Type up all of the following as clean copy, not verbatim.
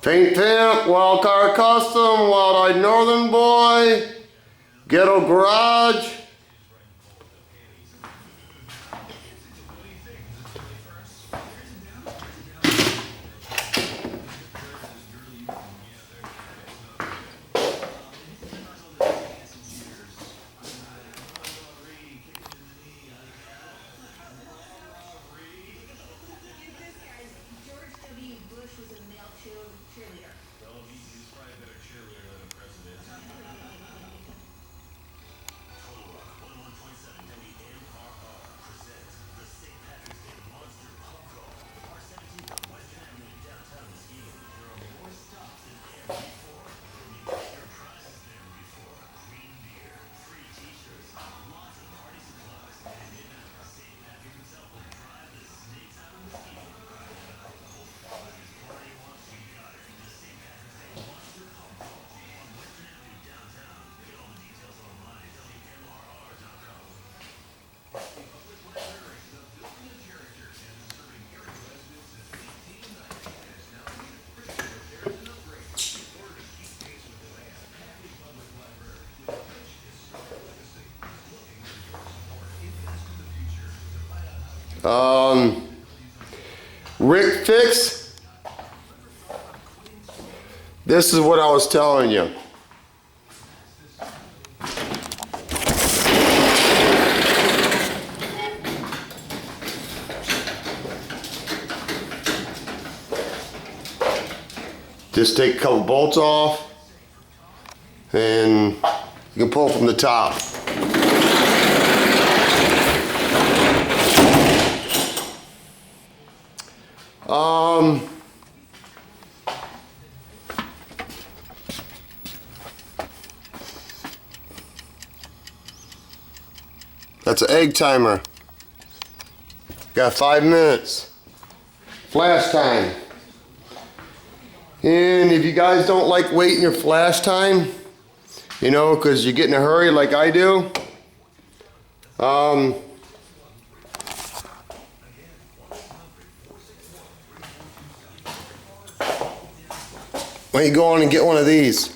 Paint Pimp, Wildcard Custom, Wild-Eyed Northern Boy, Ghetto Garage. Rick Fix. This is what I was telling you. Just take a couple bolts off and you can pull from the top. That's an egg timer. Got 5 minutes. Flash time. And if you guys don't like waiting your flash time, you know, because you get in a hurry like I do, why don't you go on and get one of these?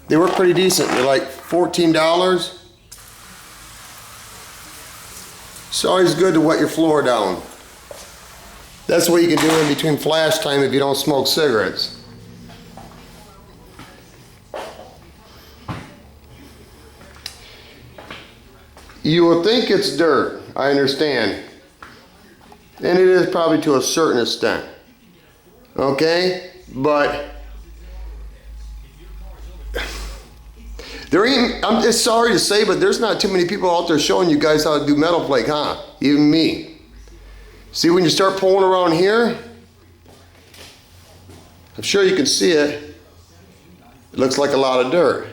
They work pretty decent. They're like $14. It's always good to wet your floor down. That's what you can do in between flash time if you don't smoke cigarettes. You will think it's dirt, I understand. And it is probably to a certain extent. Okay? But there ain't, I'm just sorry to say, but there's not too many people out there showing you guys how to do METALFLAKE, huh? Even me. See, when you start pulling around here, I'm sure you can see it. It looks like a lot of dirt.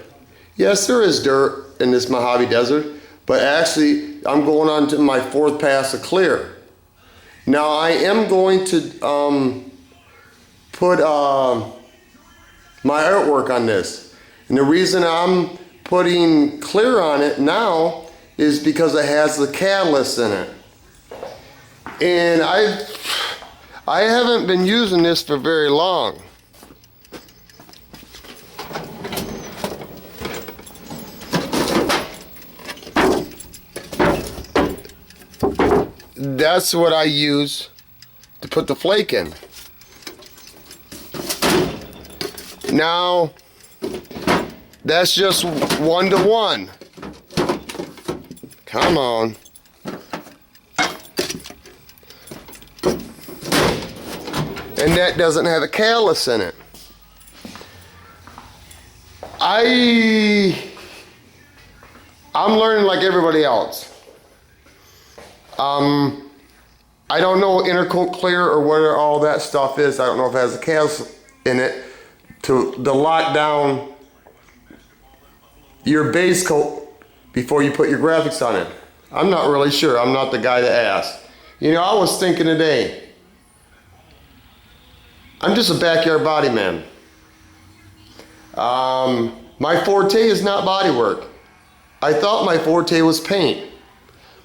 Yes, there is dirt in this Mojave Desert, but actually, I'm going on to my 4th pass of clear. Now, I am going to put my artwork on this. And the reason I'm putting clear on it now is because it has the catalyst in it. And I haven't been using this for very long. That's what I use to put the flake in. Now, that's just 1-to-1. Come on. And that doesn't have a catalyst in it. I'm learning like everybody else. I don't know intercoat clear or what all that stuff is. I don't know if it has a catalyst in it to lock down your base coat before you put your graphics on it. I'm not really sure. I'm not the guy to ask. You know, I was thinking today, I'm just a backyard body man. My forte is not body work. I thought my forte was paint.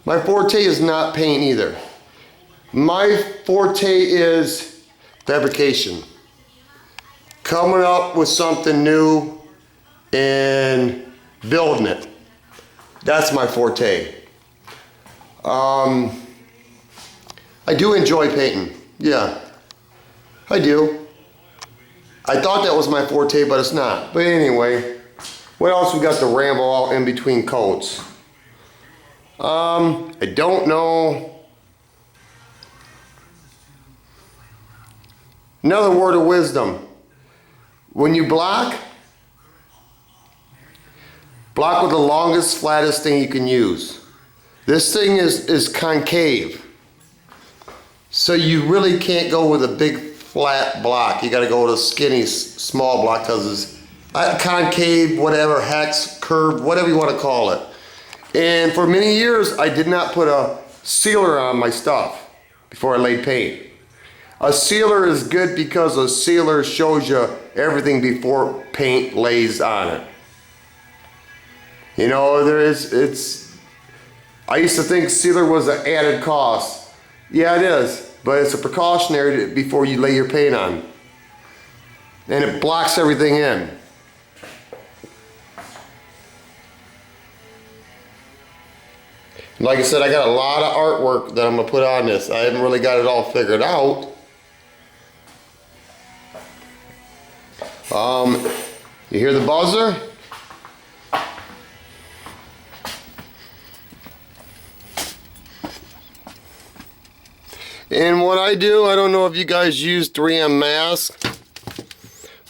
My forte is not paint either. My forte is fabrication. Coming up with something new and building it. That's my forte. I do enjoy painting. Yeah, I do. I thought that was my forte, but it's not. But anyway, what else we got to ramble out in between coats? I don't know. Another word of wisdom. When you block with the longest, flattest thing you can use. This thing is concave. So you really can't go with a big flat block. You gotta go with a skinny, small block because it's concave, whatever, hex, curved, whatever you want to call it. And for many years, I did not put a sealer on my stuff before I laid paint. A sealer is good because a sealer shows you everything before paint lays on it. You know, I used to think sealer was an added cost. Yeah, it is, but it's a precautionary before you lay your paint on. And it blocks everything in. Like I said, I got a lot of artwork that I'm gonna put on this. I haven't really got it all figured out. You hear the buzzer? And what I do, I don't know if you guys use 3M mask,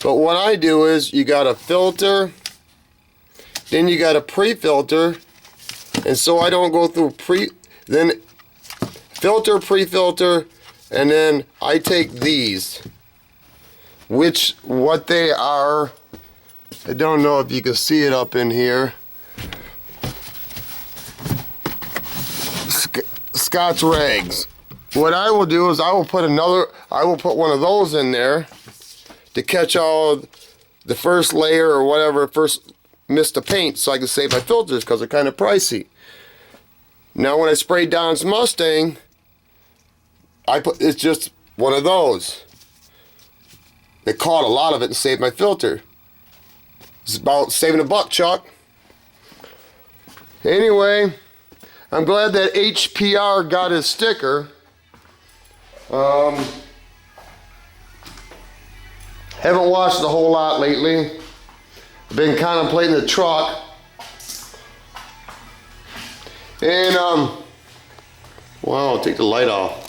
but what I do is you got a filter, then you got a pre-filter, and so I don't go through then filter, pre-filter, and then I take these, what they are, I don't know if you can see it up in here. Scotch rags. What I will do is I will put one of those in there to catch all the first layer or whatever, first mist of paint, so I can save my filters because they're kind of pricey. Now when I sprayed Don's Mustang, it's just one of those. They caught a lot of it and saved my filter. It's about saving $1, Chuck. Anyway, I'm glad that HPR got his sticker. Haven't watched a whole lot lately. I've been contemplating the truck. And, wow, I'll take the light off.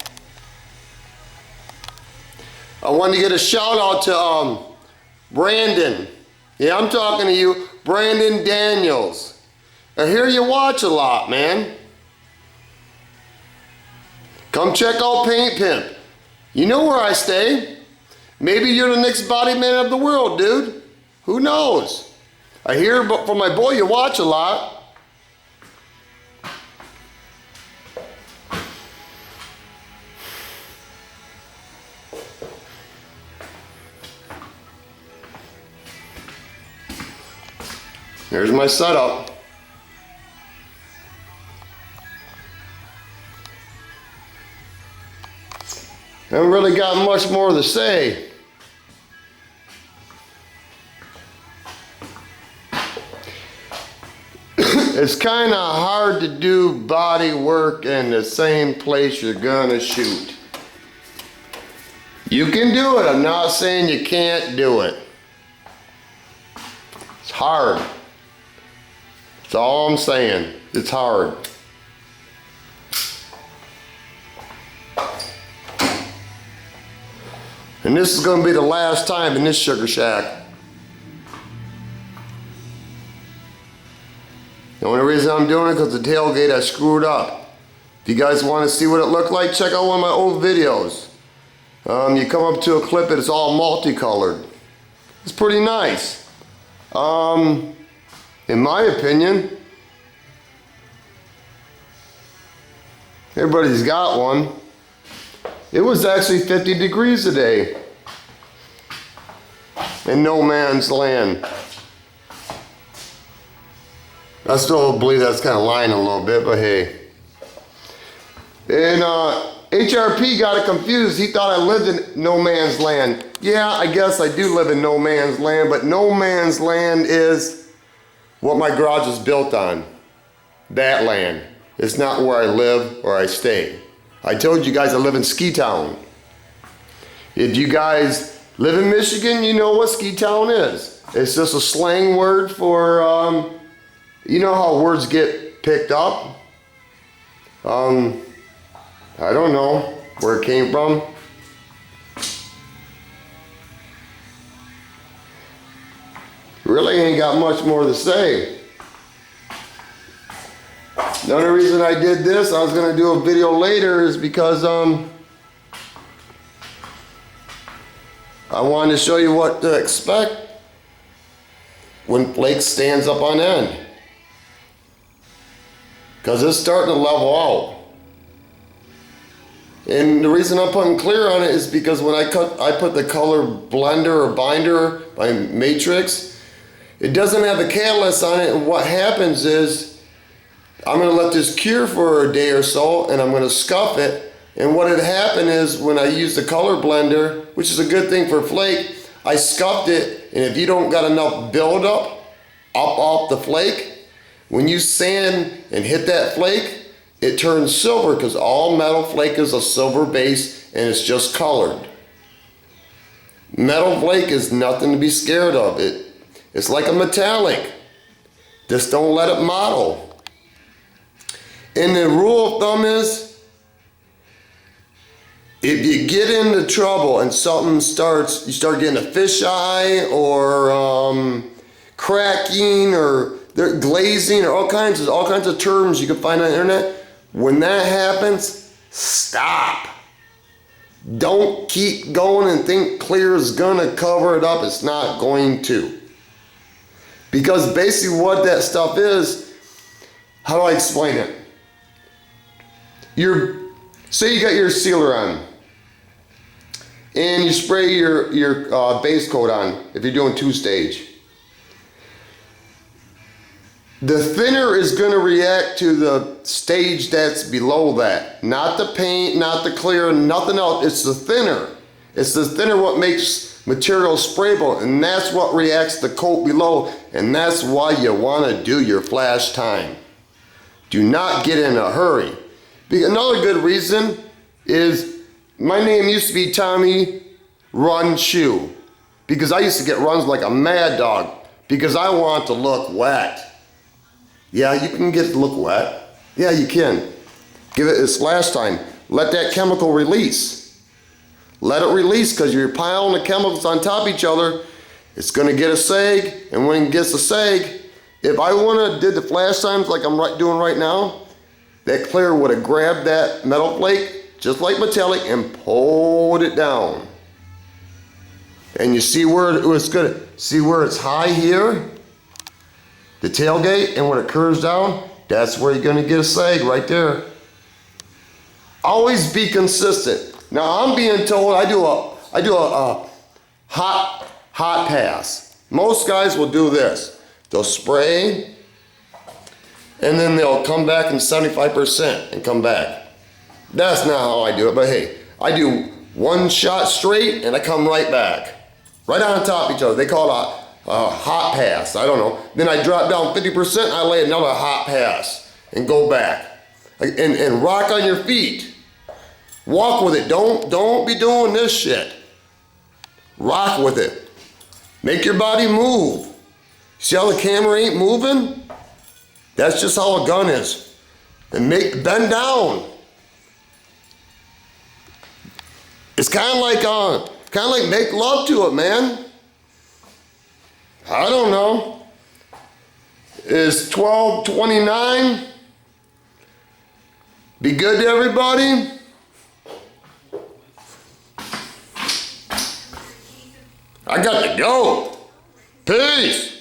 I wanted to get a shout out to Brandon. Yeah, I'm talking to you, Brandon Daniels. I hear you watch a lot, man. Come check out Pimp. You know where I stay. Maybe you're the next body man of the world, dude. Who knows? I hear from my boy you watch a lot. Here's my setup. I haven't really got much more to say. It's kind of hard to do body work in the same place you're gonna shoot. You can do it, I'm not saying you can't do it. It's hard. That's all I'm saying. It's hard. And this is going to be the last time in this sugar shack. The only reason I'm doing it is because the tailgate I screwed up. If you guys want to see what it looked like, check out one of my old videos. You come up to a clip and it's all multicolored. It's pretty nice. In my opinion, everybody's got one. It was actually 50 degrees today in no man's land. I still believe that's kind of lying a little bit, but hey. And HRP got it confused. He thought I lived in no man's land. Yeah, I guess I do live in no man's land, but no man's land is what my garage is built on. That land. It's not where I live or I stay. I told you guys I live in Ski Town. If you guys live in Michigan, you know what Ski Town is. It's just a slang word for, you know how words get picked up? I don't know where it came from. Really ain't got much more to say. The only reason I did this, I was gonna do a video later, is because I wanted to show you what to expect when flake stands up on end. Because it's starting to level out. And the reason I'm putting clear on it is because when I put the color blender or binder by Matrix, it doesn't have the catalyst on it, and what happens is I'm gonna let this cure for a day or so, and I'm gonna scuff it, and what had happened is when I use the color blender, which is a good thing for flake, I scuffed it, and if you don't got enough buildup up off the flake, when you sand and hit that flake, it turns silver, because all metal flake is a silver base and it's just colored. Metal flake is nothing to be scared of. It's like a metallic. Just don't let it model. And the rule of thumb is, if you get into trouble and something you start getting a fisheye or cracking or glazing or all kinds of terms you can find on the internet. When that happens, stop. Don't keep going and think clear is gonna cover it up. It's not going to. Because basically what that stuff is, how do I explain it? Say you got your sealer on and you spray your base coat on if you're doing 2-stage. The thinner is going to react to the stage that's below that. Not the paint, not the clear, nothing else. It's the thinner. It's the thinner what makes material sprayable, and that's what reacts to the coat below, and that's why you want to do your flash time. Do not get in a hurry. Another good reason is my name used to be Tommy Run Shoe, because I used to get runs like a mad dog because I want to look wet. Yeah, you can get it to look wet. Yeah, you can. Give it its last time. Let that chemical release. Let it release, because you're piling the chemicals on top of each other. It's going to get a sag, and when it gets a sag, if I would have did the flash times like I'm doing right now, that clear would have grabbed that metal flake, just like metallic, and pulled it down. And you see where it's going to, see where it's high here? The tailgate, and when it curves down, that's where you're gonna get a sag right there. Always be consistent. Now I'm being told I do a hot pass. Most guys will do this. They'll spray, and then they'll come back in 75% and come back. That's not how I do it, but hey, I do one shot straight and I come right back. Right on top of each other. They call it a hot pass, I don't know. Then I drop down 50%, I lay another hot pass and go back. And rock on your feet. Walk with it, don't be doing this shit. Rock with it. Make your body move. See how the camera ain't moving? That's just how a gun is. And bend down. It's kind of like make love to it, man. I don't know. It's 12:29. Be good to everybody. I got to go. Peace.